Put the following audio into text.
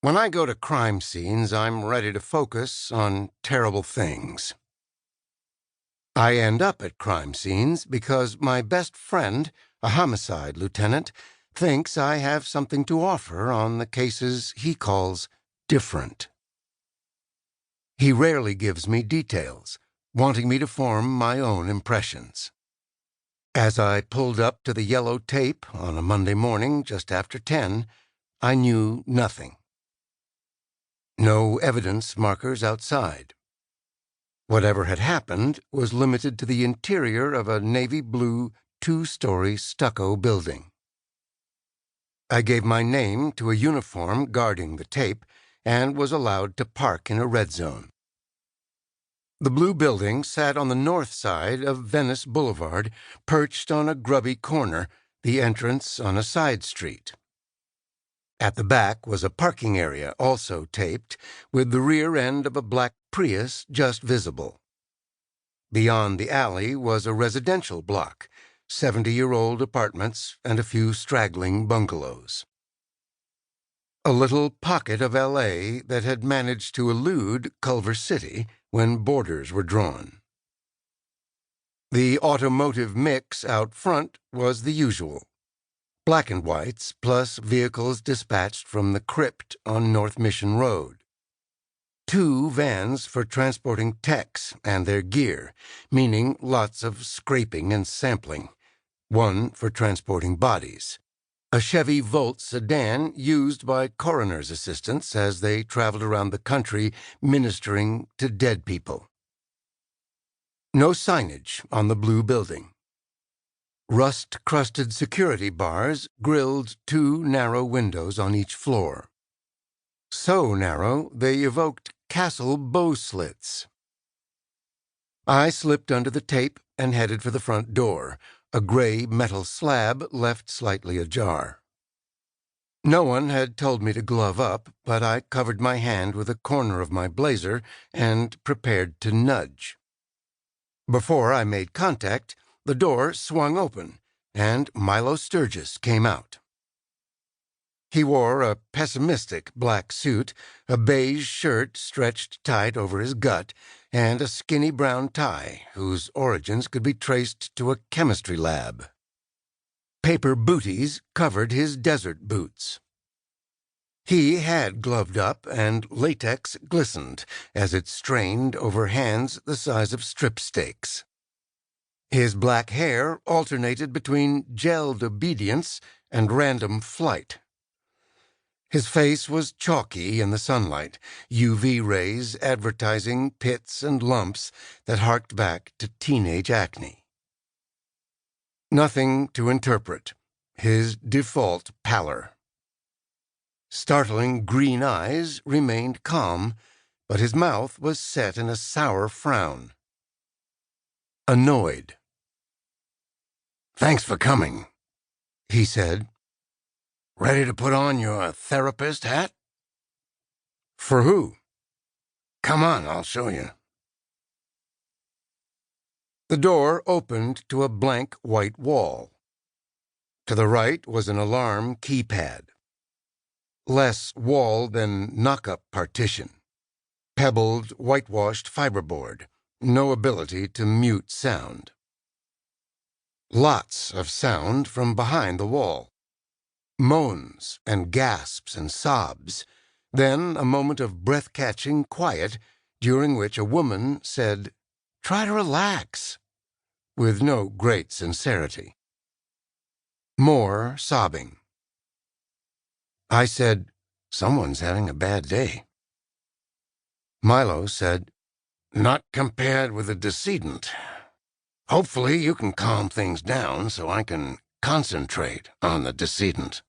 When I go to crime scenes, I'm ready to focus on terrible things. I end up at crime scenes because my best friend, a homicide lieutenant, thinks I have something to offer on the cases he calls different. He rarely gives me details, wanting me to form my own impressions. As I pulled up to the yellow tape on a Monday morning just after 10, I knew nothing. No evidence markers outside. Whatever had happened was limited to the interior of a navy blue, 2-story stucco building. I gave my name to a uniform guarding the tape and was allowed to park in a red zone. The blue building sat on the north side of Venice Boulevard, perched on a grubby corner, the entrance on a side street. At the back was a parking area, also taped, with the rear end of a black Prius just visible. Beyond the alley was a residential block, 70-year-old apartments and a few straggling bungalows. A little pocket of L.A. that had managed to elude Culver City when borders were drawn. The automotive mix out front was the usual. Black and whites, plus vehicles dispatched from the crypt on North Mission Road. 2 vans for transporting techs and their gear, meaning lots of scraping and sampling. 1 for transporting bodies. A Chevy Volt sedan used by coroner's assistants as they traveled around the country ministering to dead people. No signage on the blue building. Rust-crusted security bars grilled 2 narrow windows on each floor. So narrow, they evoked castle bow slits. I slipped under the tape and headed for the front door, a gray metal slab left slightly ajar. No one had told me to glove up, but I covered my hand with a corner of my blazer and prepared to nudge. Before I made contact, the door swung open, and Milo Sturgis came out. He wore a pessimistic black suit, a beige shirt stretched tight over his gut, and a skinny brown tie whose origins could be traced to a chemistry lab. Paper booties covered his desert boots. He had gloved up, and latex glistened as it strained over hands the size of strip steaks. His black hair alternated between gelled obedience and random flight. His face was chalky in the sunlight, UV rays advertising pits and lumps that harked back to teenage acne. Nothing to interpret. His default pallor. Startling green eyes remained calm, but his mouth was set in a sour frown. Annoyed. "Thanks for coming," he said. "Ready to put on your therapist hat?" "For who?" "Come on, I'll show you." The door opened to a blank white wall. To the right was an alarm keypad. Less wall than knock-up partition. Pebbled, whitewashed fiberboard. No ability to mute sound. Lots of sound from behind the wall. Moans and gasps and sobs. Then a moment of breath-catching quiet, during which a woman said, "Try to relax," with no great sincerity. More sobbing. I said, "Someone's having a bad day." Milo said, "Not compared with the decedent. Hopefully you can calm things down so I can concentrate on the decedent."